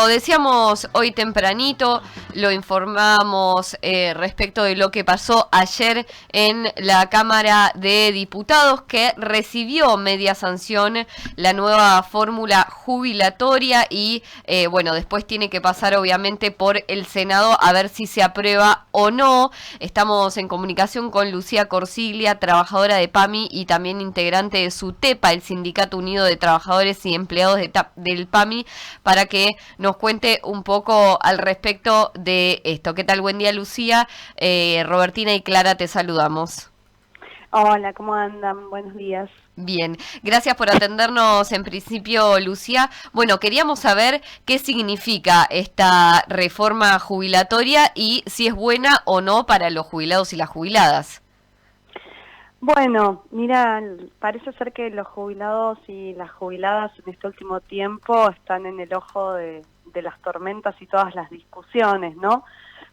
decíamos hoy tempranito, lo informamos respecto de lo que pasó ayer en la Cámara de Diputados, que recibió media sanción la nueva fórmula jubilatoria y bueno, después tiene que pasar obviamente por el Senado a ver si se aprueba o no. Estamos en comunicación con Lucía Corsiglia, trabajadora de PAMI y también integrante de SUTEPA, el Sindicato Unido de Trabajadores y Empleados del PAMI, para que nos cuente un poco al respecto de esto. ¿Qué tal? Buen día, Lucía. Robertina y Clara, te saludamos. Hola, ¿cómo andan? Buenos días. Bien, gracias por atendernos en principio, Lucía. Bueno, queríamos saber qué significa esta reforma jubilatoria y si es buena o no para los jubilados y las jubiladas. Bueno, mira, parece ser que los jubilados y las jubiladas en este último tiempo están en el ojo de las tormentas y todas las discusiones, ¿no?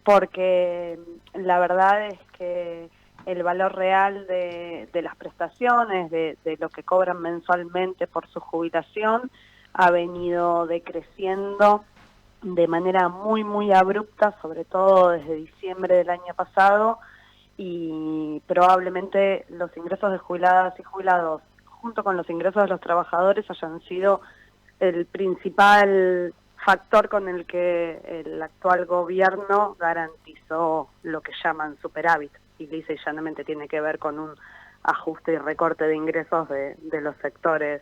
Porque la verdad es que el valor real de las prestaciones, de lo que cobran mensualmente por su jubilación, ha venido decreciendo de manera muy, muy abrupta, sobre todo desde diciembre del año pasado, y probablemente los ingresos de jubiladas y jubilados, junto con los ingresos de los trabajadores, hayan sido el principal factor con el que el actual gobierno garantizó lo que llaman superávit, y lisa y llanamente tiene que ver con un ajuste y recorte de ingresos de los sectores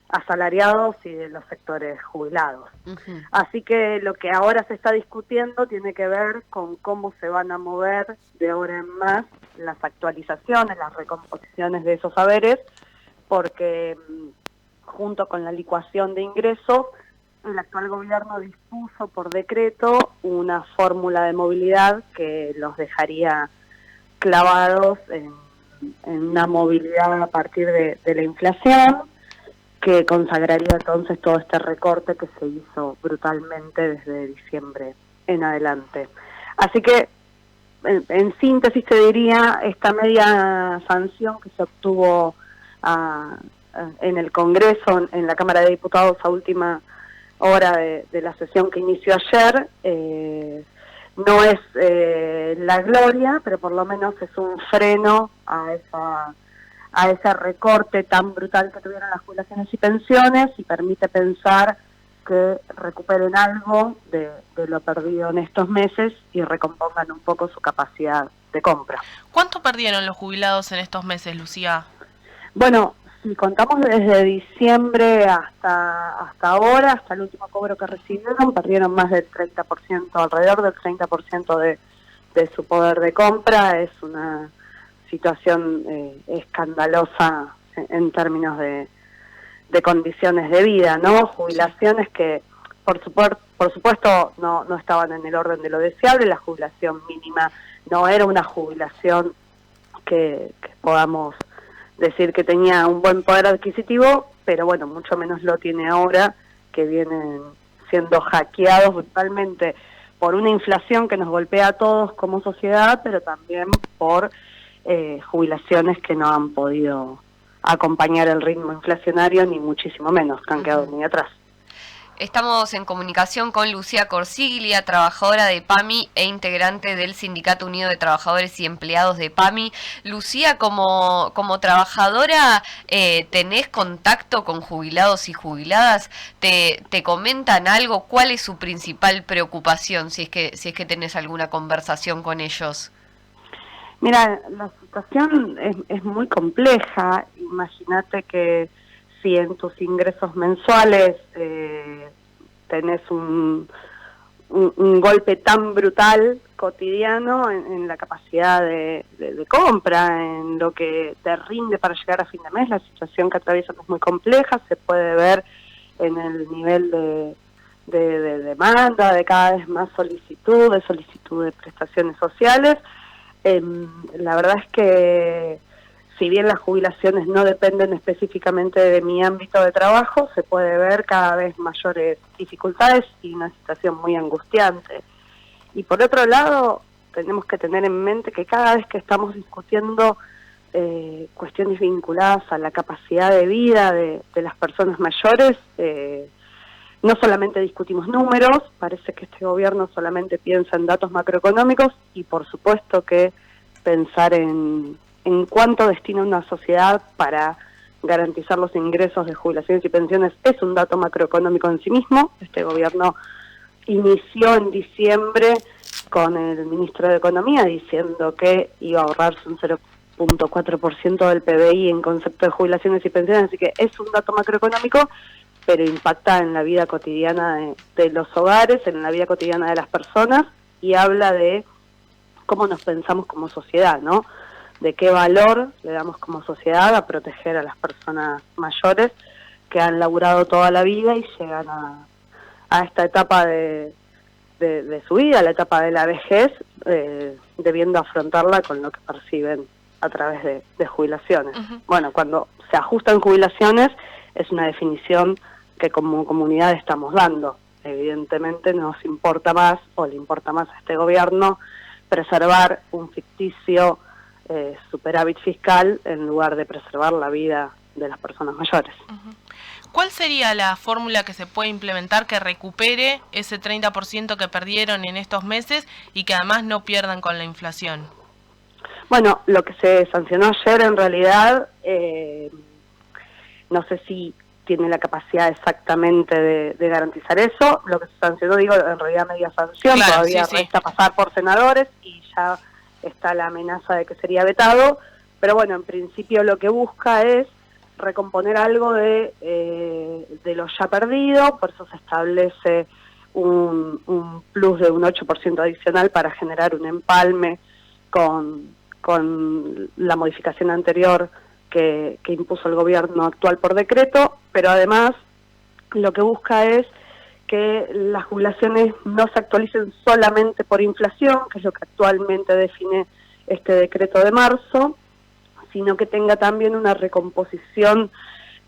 asalariados y de los sectores jubilados. Uh-huh. Así que lo que ahora se está discutiendo tiene que ver con cómo se van a mover de ahora en más las actualizaciones, las recomposiciones de esos saberes, porque junto con la licuación de ingresos, el actual gobierno dispuso por decreto una fórmula de movilidad que los dejaría clavados en una movilidad a partir de la inflación, que consagraría entonces todo este recorte que se hizo brutalmente desde diciembre en adelante. Así que, en síntesis te diría, esta media sanción que se obtuvo en el Congreso, en la Cámara de Diputados a última hora de la sesión que inició ayer, no es la gloria, pero por lo menos es un freno a ese recorte tan brutal que tuvieron las jubilaciones y pensiones, y permite pensar que recuperen algo de lo perdido en estos meses y recompongan un poco su capacidad de compra. ¿Cuánto perdieron los jubilados en estos meses, Lucía? Bueno, si contamos desde diciembre hasta ahora, hasta el último cobro que recibieron, perdieron más del 30%, alrededor del 30% de su poder de compra. Es una situación escandalosa en términos de condiciones de vida, ¿no? Jubilaciones que, por supuesto, no estaban en el orden de lo deseable. La jubilación mínima no era una jubilación que podamos decir que tenía un buen poder adquisitivo, pero bueno, mucho menos lo tiene ahora, que vienen siendo hackeados brutalmente por una inflación que nos golpea a todos como sociedad, pero también por jubilaciones que no han podido acompañar el ritmo inflacionario, ni muchísimo menos, que han quedado muy atrás. Estamos en comunicación con Lucía Corsiglia, trabajadora de PAMI e integrante del Sindicato Unido de Trabajadores y Empleados de PAMI. Lucía, como trabajadora, ¿tenés contacto con jubilados y jubiladas? ¿Te comentan algo? ¿Cuál es su principal preocupación, si es que tenés alguna conversación con ellos? Mira, la situación es muy compleja. Imagínate que si en tus ingresos mensuales tenés un golpe tan brutal cotidiano en la capacidad de compra, en lo que te rinde para llegar a fin de mes, la situación que atraviesan es muy compleja. Se puede ver en el nivel de demanda, de cada vez más solicitud de prestaciones sociales. La verdad es que, si bien las jubilaciones no dependen específicamente de mi ámbito de trabajo, se puede ver cada vez mayores dificultades y una situación muy angustiante. Y por otro lado, tenemos que tener en mente que cada vez que estamos discutiendo cuestiones vinculadas a la capacidad de vida de las personas mayores, no solamente discutimos números, parece que este gobierno solamente piensa en datos macroeconómicos y por supuesto que pensar en cuánto destina una sociedad para garantizar los ingresos de jubilaciones y pensiones es un dato macroeconómico en sí mismo. Este gobierno inició en diciembre con el ministro de Economía diciendo que iba a ahorrarse un 0.4% del PBI en concepto de jubilaciones y pensiones, así que es un dato macroeconómico, pero impacta en la vida cotidiana de los hogares, en la vida cotidiana de las personas, y habla de cómo nos pensamos como sociedad, ¿no? De qué valor le damos como sociedad a proteger a las personas mayores que han laburado toda la vida y llegan a esta etapa de su vida, la etapa de la vejez, debiendo afrontarla con lo que perciben a través de jubilaciones. Bueno, cuando se ajustan jubilaciones es una definición que como comunidad estamos dando. Evidentemente nos importa más, o le importa más a este gobierno, preservar un ficticio superávit fiscal en lugar de preservar la vida de las personas mayores. ¿Cuál sería la fórmula que se puede implementar que recupere ese 30% que perdieron en estos meses y que además no pierdan con la inflación? Bueno, lo que se sancionó ayer en realidad, no sé si tiene la capacidad exactamente de garantizar eso. Lo que se sancionó, digo, en realidad media sanción, claro, todavía resta pasar por senadores y ya está la amenaza de que sería vetado, pero bueno, en principio lo que busca es recomponer algo de lo ya perdido, por eso se establece un plus de un 8% adicional para generar un empalme con la modificación anterior que impuso el gobierno actual por decreto, pero además lo que busca es que las jubilaciones no se actualicen solamente por inflación, que es lo que actualmente define este decreto de marzo, sino que tenga también una recomposición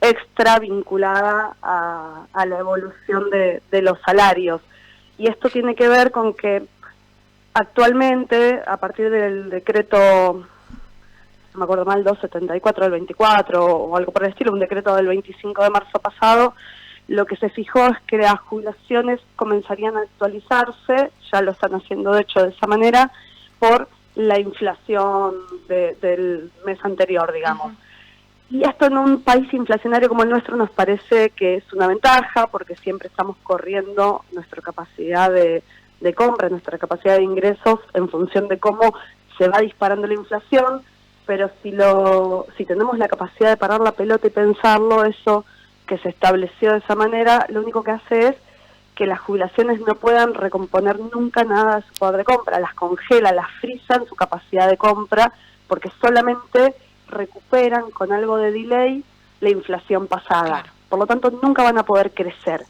extra vinculada a la evolución de los salarios. Y esto tiene que ver con que actualmente, a partir del decreto, no me acuerdo mal, 274 del 24 o algo por el estilo, un decreto del 25 de marzo pasado, lo que se fijó es que las jubilaciones comenzarían a actualizarse, ya lo están haciendo de hecho de esa manera, por la inflación del mes anterior, digamos. Y esto en un país inflacionario como el nuestro nos parece que es una ventaja, porque siempre estamos corriendo nuestra capacidad de compra, nuestra capacidad de ingresos en función de cómo se va disparando la inflación, pero si tenemos la capacidad de parar la pelota y pensarlo, eso que se estableció de esa manera, lo único que hace es que las jubilaciones no puedan recomponer nunca nada de su poder de compra, las congela, las frizan su capacidad de compra, porque solamente recuperan con algo de delay la inflación pasada. Claro. Por lo tanto, nunca van a poder crecer.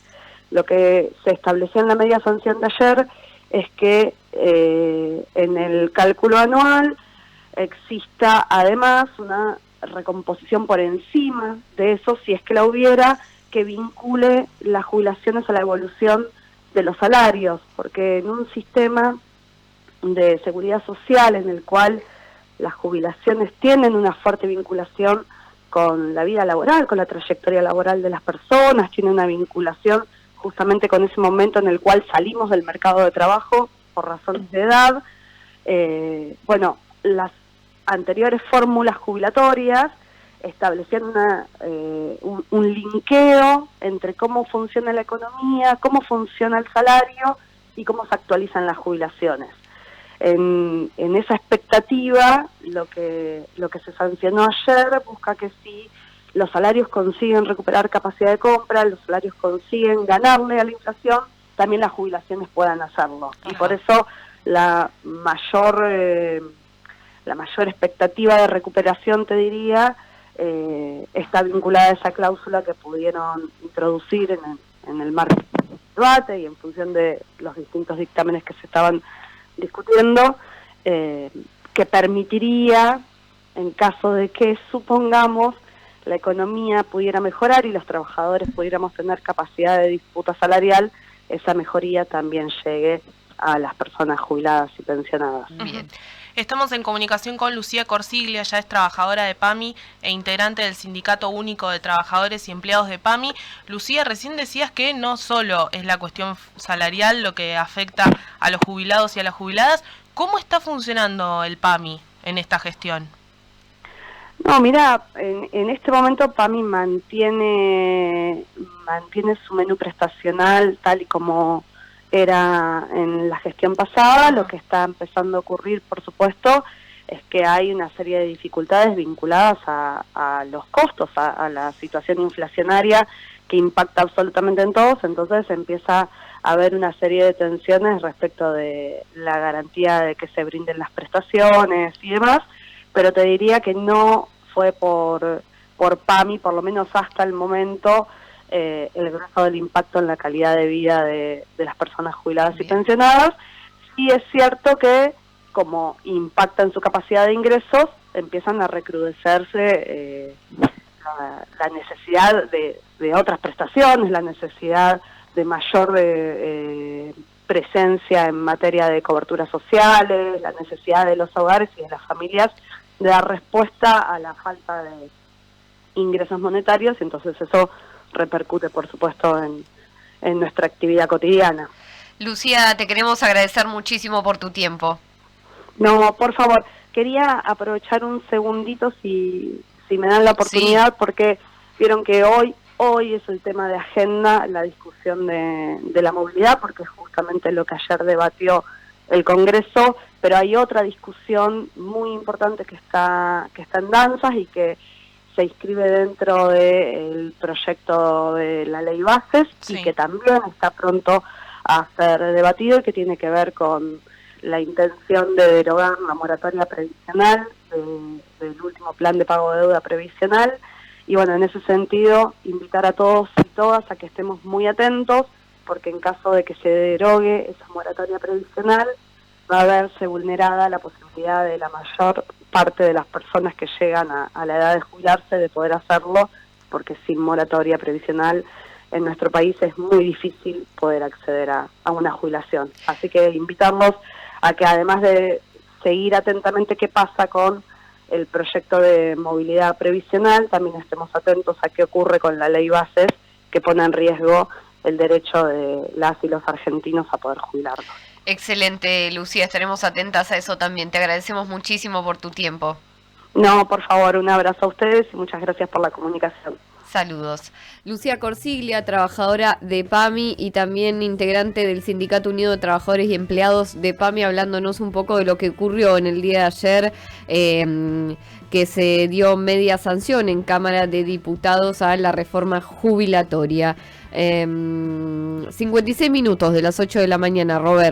Lo que se estableció en la media sanción de ayer es que en el cálculo anual exista además una recomposición por encima de eso, si es que la hubiera, que vincule las jubilaciones a la evolución de los salarios, porque en un sistema de seguridad social en el cual las jubilaciones tienen una fuerte vinculación con la vida laboral, con la trayectoria laboral de las personas, tiene una vinculación justamente con ese momento en el cual salimos del mercado de trabajo por razones de edad. Bueno, las anteriores fórmulas jubilatorias establecían un linkeo entre cómo funciona la economía, cómo funciona el salario y cómo se actualizan las jubilaciones. En esa expectativa, lo que se sancionó ayer busca que si los salarios consiguen recuperar capacidad de compra, los salarios consiguen ganarle a la inflación, también las jubilaciones puedan hacerlo. Ajá. Y por eso la mayor expectativa de recuperación, te diría, está vinculada a esa cláusula que pudieron introducir en el marco del debate y en función de los distintos dictámenes que se estaban discutiendo, que permitiría, en caso de que, supongamos, la economía pudiera mejorar y los trabajadores pudiéramos tener capacidad de disputa salarial, esa mejoría también llegue a las personas jubiladas y pensionadas. Bien. Estamos en comunicación con Lucía Corsiglia, ya es trabajadora de PAMI e integrante del Sindicato Único de Trabajadores y Empleados de PAMI. Lucía, recién decías que no solo es la cuestión salarial lo que afecta a los jubilados y a las jubiladas. ¿Cómo está funcionando el PAMI en esta gestión? No, mira, en este momento PAMI mantiene su menú prestacional tal y como era en la gestión pasada. Lo que está empezando a ocurrir, por supuesto, es que hay una serie de dificultades vinculadas a los costos, a la situación inflacionaria que impacta absolutamente en todos. Entonces empieza a haber una serie de tensiones respecto de la garantía de que se brinden las prestaciones y demás, pero te diría que no fue por PAMI, por lo menos hasta el momento, el grueso del impacto en la calidad de vida de las personas jubiladas y pensionadas. Sí es cierto que, como impacta en su capacidad de ingresos, empiezan a recrudecerse la necesidad de otras prestaciones, la necesidad de mayor presencia en materia de coberturas sociales, la necesidad de los hogares y de las familias de dar respuesta a la falta de ingresos monetarios. Entonces eso repercute, por supuesto, en nuestra actividad cotidiana. Lucía, te queremos agradecer muchísimo por tu tiempo. No, por favor, quería aprovechar un segundito, si me dan la oportunidad, sí, porque vieron que hoy es el tema de agenda, la discusión de la movilidad, porque es justamente lo que ayer debatió el Congreso, pero hay otra discusión muy importante que está en danzas y que se inscribe dentro del proyecto de la ley bases, sí, y que también está pronto a ser debatido, y que tiene que ver con la intención de derogar la moratoria previsional del último plan de pago de deuda previsional. Y bueno, en ese sentido, invitar a todos y todas a que estemos muy atentos, porque en caso de que se derogue esa moratoria previsional, va a verse vulnerada la posibilidad de la mayor parte de las personas que llegan a la edad de jubilarse de poder hacerlo, porque sin moratoria previsional en nuestro país es muy difícil poder acceder a una jubilación. Así que invitarlos a que, además de seguir atentamente qué pasa con el proyecto de movilidad previsional, también estemos atentos a qué ocurre con la ley bases, que pone en riesgo el derecho de las y los argentinos a poder jubilarnos. Excelente, Lucía, estaremos atentas a eso también. Te agradecemos muchísimo por tu tiempo. No, por favor, un abrazo a ustedes y muchas gracias por la comunicación. Saludos. Lucía Corsiglia, trabajadora de PAMI y también integrante del Sindicato Unido de Trabajadores y Empleados de PAMI, hablándonos un poco de lo que ocurrió en el día de ayer, que se dio media sanción en Cámara de Diputados a la reforma jubilatoria. 56 minutos de las 8 de la mañana, Robert.